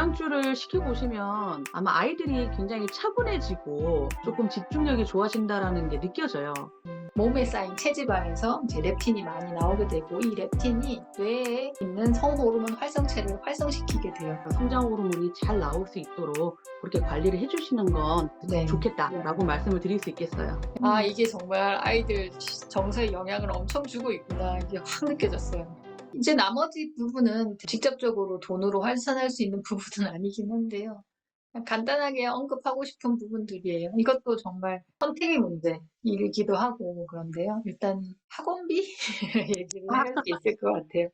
다당줄을 시켜보시면 아마 아이들이 굉장히 차분해지고 조금 집중력이 좋아진다라는 게 느껴져요. 몸에 쌓인 체지방에서 이제 렙틴이 많이 나오게 되고, 이 렙틴이 뇌에 있는 성호르몬 활성체를 활성시키게 돼요. 성장 호르몬이 잘 나올 수 있도록 그렇게 관리를 해주시는 건 네. 좋겠다라고 말씀을 드릴 수 있겠어요. 아, 이게 정말 아이들 정서에 영향을 엄청 주고 있구나, 이게 확 느껴졌어요. 이제 나머지 부분은 직접적으로 돈으로 환산할 수 있는 부분은 아니긴 한데요. 그냥 간단하게 언급하고 싶은 부분들이에요. 이것도 정말 선택의 문제이기도 하고 그런데요. 일단 학원비 얘기를 할 수 있을 것 같아요.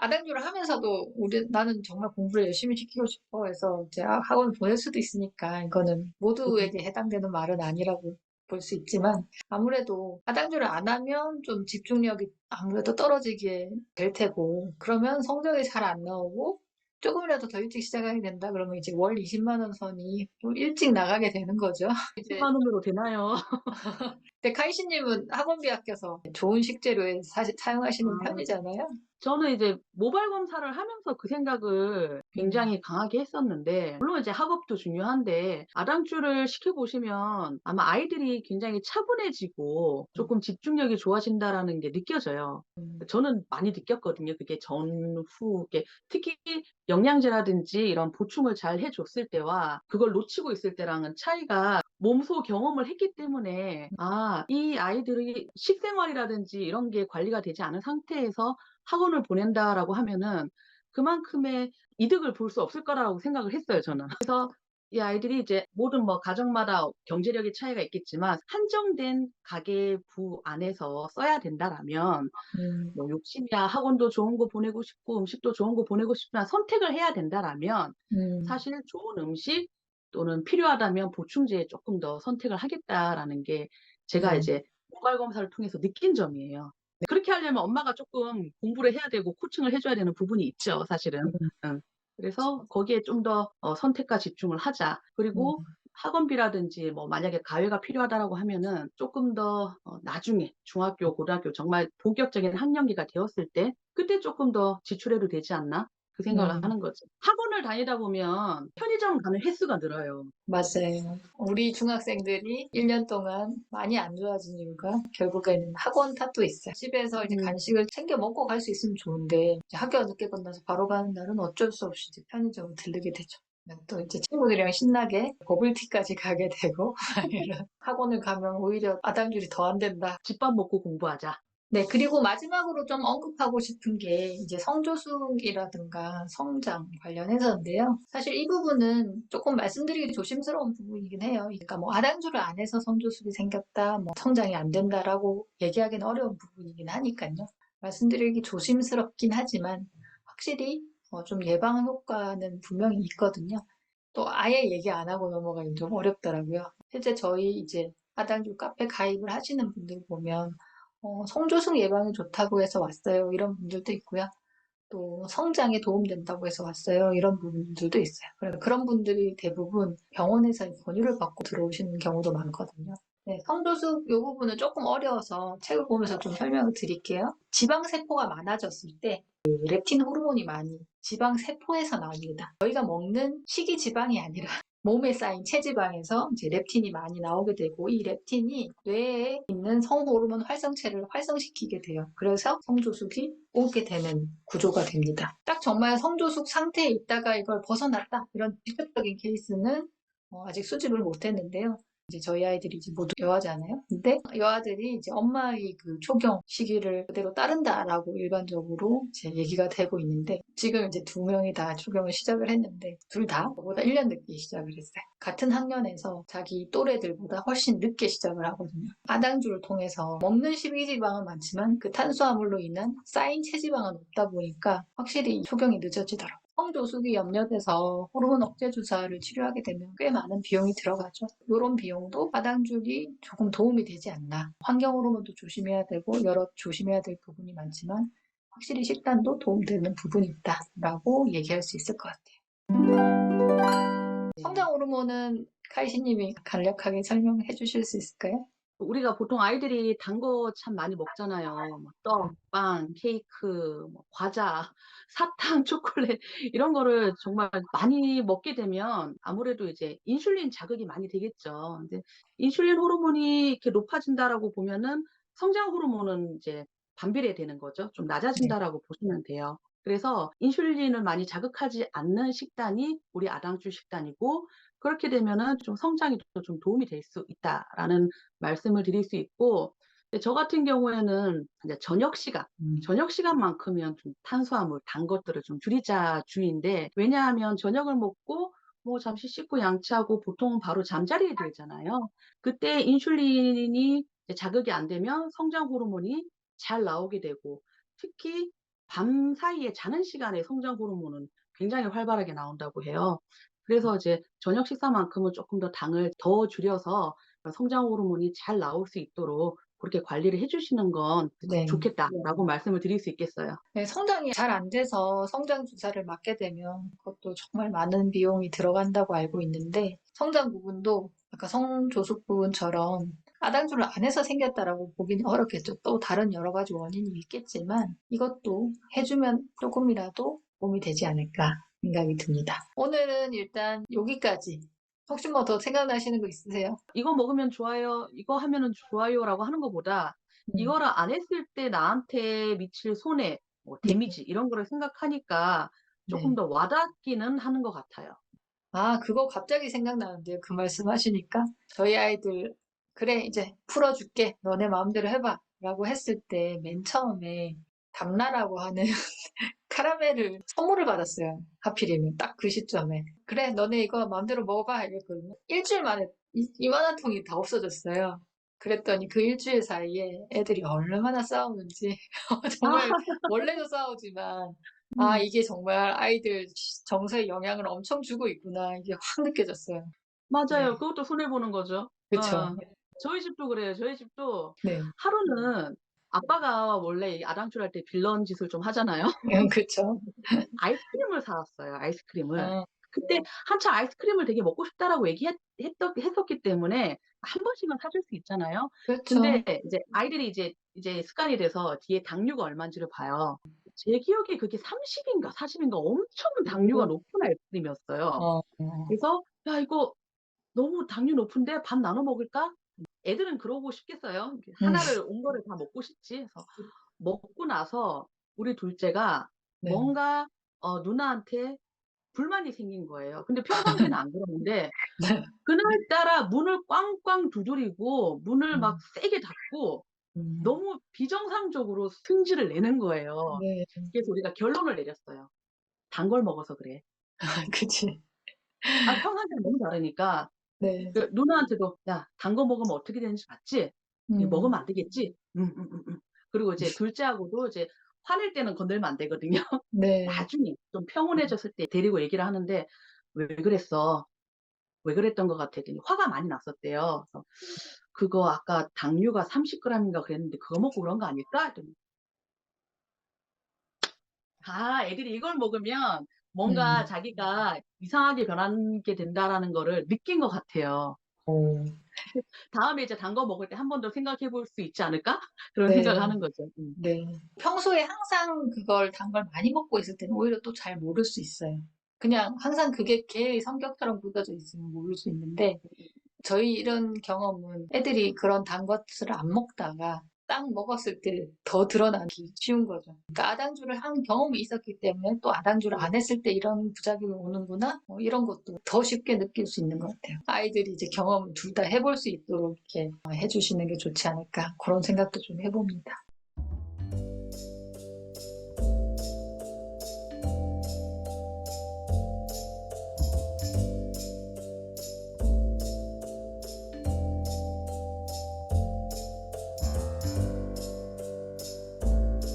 아당주를 하면서도 나는 정말 공부를 열심히 시키고 싶어 해서 이제 학원 보낼 수도 있으니까 이거는 모두에게 해당되는 말은 아니라고 볼 수 있지만, 아무래도 아당주를 안 하면 좀 집중력이 아무래도 떨어지게 될 테고, 그러면 성적이 잘 안 나오고 조금이라도 더 일찍 시작하게 된다 그러면 이제 월 20만 원 선이 좀 일찍 나가게 되는 거죠. 이제 10만 원으로 되나요? 근데 카이시님은 학원비 아껴서 좋은 식재료에 사용하시는 아, 편이잖아요. 저는 이제 모발 검사를 하면서 그 생각을 굉장히 강하게 했었는데, 물론 이제 학업도 중요한데, 아당줄을 시켜보시면 아마 아이들이 굉장히 차분해지고 조금 집중력이 좋아진다라는 게 느껴져요. 저는 많이 느꼈거든요. 그게 전후, 특히 영양제라든지 이런 보충을 잘 해줬을 때와 그걸 놓치고 있을 때랑은 차이가 몸소 경험을 했기 때문에, 아, 이 아이들이 식생활이라든지 이런 게 관리가 되지 않은 상태에서 학원을 보낸다라고 하면은 그만큼의 이득을 볼 수 없을 거라고 생각을 했어요, 저는. 그래서 이 아이들이 이제 모든 뭐 가정마다 경제력의 차이가 있겠지만 한정된 가계부 안에서 써야 된다라면, 음, 뭐 욕심이야 학원도 좋은 거 보내고 싶고 음식도 좋은 거 보내고 싶지만 선택을 해야 된다라면 음, 사실 좋은 음식 또는 필요하다면 보충제에 조금 더 선택을 하겠다라는 게 제가 네. 이제 모발 검사를 통해서 느낀 점이에요. 네, 그렇게 하려면 엄마가 조금 공부를 해야 되고 코칭을 해줘야 되는 부분이 있죠, 사실은. 음, 응. 그래서 거기에 좀 더 선택과 집중을 하자. 음, 그리고 학원비라든지 뭐 만약에 가외가 필요하다라고 하면은 조금 더 나중에 중학교, 고등학교 정말 본격적인 학년기가 되었을 때 그때 조금 더 지출해도 되지 않나? 그 생각을 음, 하는 거죠. 학원을 다니다 보면 편의점 가는 횟수가 늘어요. 맞아요. 우리 중학생들이 1년 동안 많이 안 좋아진 이유가 결국에는 학원 탓도 있어요. 집에서 이제 음, 간식을 챙겨 먹고 갈 수 있으면 좋은데, 이제 학교가 늦게 끝나서 바로 가는 날은 어쩔 수 없이 이제 편의점을 들르게 되죠. 또 이제 친구들이랑 신나게 버블티까지 가게 되고, 이런 학원을 가면 오히려 아당줄이 더 안 된다. 집밥 먹고 공부하자. 네, 그리고 마지막으로 좀 언급하고 싶은 게 이제 성조숙이라든가 성장 관련해서인데요. 사실 이 부분은 조금 말씀드리기 조심스러운 부분이긴 해요. 그러니까 뭐 아당주를 안 해서 성조숙이 생겼다, 뭐 성장이 안 된다라고 얘기하기는 어려운 부분이긴 하니까요. 말씀드리기 조심스럽긴 하지만 확실히 좀 예방 효과는 분명히 있거든요. 또 아예 얘기 안 하고 넘어가기 좀 어렵더라고요. 실제 저희 이제 아당주 카페 가입을 하시는 분들 보면 성조숙 예방에 좋다고 해서 왔어요, 이런 분들도 있고요. 또 성장에 도움된다고 해서 왔어요, 이런 분들도 있어요. 그래서 그런 분들이 대부분 병원에서 권유를 받고 들어오시는 경우도 많거든요. 네, 성조숙 이 부분은 조금 어려워서 책을 보면서 좀 설명을 드릴게요. 지방세포가 많아졌을 때 렙틴 호르몬이 많이 지방세포에서 나옵니다. 저희가 먹는 식이지방이 아니라 몸에 쌓인 체지방에서 이제 렙틴이 많이 나오게 되고, 이 렙틴이 뇌에 있는 성호르몬 활성체를 활성시키게 돼요. 그래서 성조숙이 오게 되는 구조가 됩니다. 딱 정말 성조숙 상태에 있다가 이걸 벗어났다, 이런 직접적인 케이스는 아직 수집을 못했는데요. 이제 저희 아이들이 이제 모두 여아잖아요. 근데 여아들이 이제 엄마의 그 초경 시기를 그대로 따른다라고 일반적으로 이제 얘기가 되고 있는데, 지금 이제 두 명이 다 초경을 시작을 했는데 둘 다 저보다 1년 늦게 시작을 했어요. 같은 학년에서 자기 또래들보다 훨씬 늦게 시작을 하거든요. 아당주를 통해서 먹는 식이지방은 많지만 그 탄수화물로 인한 쌓인 체지방은 없다 보니까 확실히 초경이 늦어지더라고요. 성조숙이 염려돼서 호르몬 억제 주사를 치료하게 되면 꽤 많은 비용이 들어가죠. 이런 비용도 아당줄이 조금 도움이 되지 않나. 환경 호르몬도 조심해야 되고 여러 조심해야 될 부분이 많지만 확실히 식단도 도움되는 부분이 있다라고 얘기할 수 있을 것 같아요. 성장 호르몬은 카이시님이 간략하게 설명해 주실 수 있을까요? 우리가 보통 아이들이 단 거 참 많이 먹잖아요. 뭐 떡, 빵, 케이크, 뭐 과자, 사탕, 초콜릿 이런 거를 정말 많이 먹게 되면 아무래도 이제 인슐린 자극이 많이 되겠죠. 근데 인슐린 호르몬이 이렇게 높아진다라고 보면은 성장 호르몬은 이제 반비례되는 거죠. 좀 네. 낮아진다라고 보시면 돼요. 그래서 인슐린을 많이 자극하지 않는 식단이 우리 아당주 식단이고, 그렇게 되면은 좀 성장에 좀 도움이 될 수 있다라는 말씀을 드릴 수 있고, 저 같은 경우에는 이제 저녁 시간만큼은 좀 탄수화물, 단 것들을 좀 줄이자 주의인데, 왜냐하면 저녁을 먹고 뭐 잠시 씻고 양치하고 보통 바로 잠자리에 들잖아요. 그때 인슐린이 이제 자극이 안 되면 성장 호르몬이 잘 나오게 되고, 특히 밤 사이에 자는 시간에 성장 호르몬은 굉장히 활발하게 나온다고 해요. 그래서 이제 저녁 식사만큼은 조금 더 당을 더 줄여서 성장 호르몬이 잘 나올 수 있도록 그렇게 관리를 해주시는 건 네. 좋겠다라고 말씀을 드릴 수 있겠어요. 네, 성장이 잘 안 돼서 성장 주사를 맞게 되면 그것도 정말 많은 비용이 들어간다고 알고 있는데 성장 부분도 아까 성조숙 부분처럼 아당주를 안 해서 생겼다라고 보기는 어렵겠죠. 또 다른 여러 가지 원인이 있겠지만 이것도 해주면 조금이라도 도움이 되지 않을까 생각이 듭니다. 오늘은 일단 여기까지. 혹시 뭐 더 생각나시는 거 있으세요? 이거 먹으면 좋아요, 이거 하면은 좋아요라고 하는 것보다 음, 이거를 안 했을 때 나한테 미칠 손해, 뭐 네, 데미지 이런 거를 생각하니까 조금 네. 더 와닿기는 하는 것 같아요. 아, 그거 갑자기 생각나는데요. 그 말씀 하시니까. 저희 아이들, 그래, 이제 풀어줄게. 너네 마음대로 해봐. 라고 했을 때, 맨 처음에 담라라고 하는 카라멜을 선물을 받았어요. 하필이면 딱 그 시점에. 그래, 너네 이거 마음대로 먹어봐. 이랬거든요. 일주일 만에 이만한 통이 다 없어졌어요. 그랬더니 그 일주일 사이에 애들이 얼마나 싸우는지. 정말 원래도 싸우지만 아, 음, 이게 정말 아이들 정서에 영향을 엄청 주고 있구나. 이게 확 느껴졌어요. 맞아요. 네. 그것도 손해 보는 거죠. 그쵸. 어. 저희 집도 그래요. 저희 집도 네. 하루는 아빠가 원래 이 아당줄 할 때 빌런 짓을 좀 하잖아요. 그쵸. 아이스크림을 사왔어요, 아이스크림을. 아, 그때 한참 아이스크림을 되게 먹고 싶다라고 했었기 때문에 한 번씩은 사줄 수 있잖아요. 근데 그렇죠. 이제 아이들이 이제 습관이 돼서 뒤에 당류가 얼마인지를 봐요. 제 기억에 그게 30인가 40인가 엄청 당류가 높은 아이스크림이었어요. 어, 그래서 야, 이거 너무 당류 높은데 반 나눠 먹을까? 애들은 그러고 싶겠어요. 음, 하나를 온 거를 다 먹고 싶지. 그래서 먹고 나서 우리 둘째가 네. 뭔가 누나한테 불만이 생긴 거예요. 근데 평상시에는 안 그러는데 네. 그날따라 문을 꽝꽝 두드리고 문을 막 음, 세게 닫고 음, 너무 비정상적으로 승질을 내는 거예요. 네. 그래서 우리가 결론을 내렸어요. 단 걸 먹어서 그래. 그치. 아, 평상시랑 너무 다르니까 네. 그 누나한테도 "야, 단 거 먹으면 어떻게 되는지 봤지? 이거 음, 먹으면 안 되겠지?" 그리고 이제 둘째하고도 이제 화낼 때는 건들면 안 되거든요. 네. 나중에 좀 평온해졌을 때 데리고 얘기를 하는데 "왜 그랬어? 왜 그랬던 것 같아?" 했더니 화가 많이 났었대요. 그래서 "그거 아까 당류가 30 그램인가 그랬는데 그거 먹고 그런 거 아닐까?" 했더니 아, 애들이 이걸 먹으면 뭔가 음, 자기가 이상하게 변하게 된다라는 거를 느낀 것 같아요. 오, 다음에 이제 단 거 먹을 때 한 번 더 생각해 볼 수 있지 않을까? 그런 생각을 네. 하는 거죠. 네. 평소에 항상 그걸 단 걸 많이 먹고 있을 때는 오히려 또 잘 모를 수 있어요. 그냥 항상 그게 걔의 성격처럼 굳어져 있으면 모를 수 있는데, 저희 이런 경험은 애들이 그런 단 것을 안 먹다가 딱 먹었을 때 더 드러나기 쉬운 거죠. 그러니까 아당주를 한 경험이 있었기 때문에 또 아당주를 안 했을 때 이런 부작용이 오는구나? 이런 것도 더 쉽게 느낄 수 있는 것 같아요. 아이들이 이제 경험을 둘 다 해볼 수 있도록 이렇게 해주시는 게 좋지 않을까 그런 생각도 좀 해봅니다.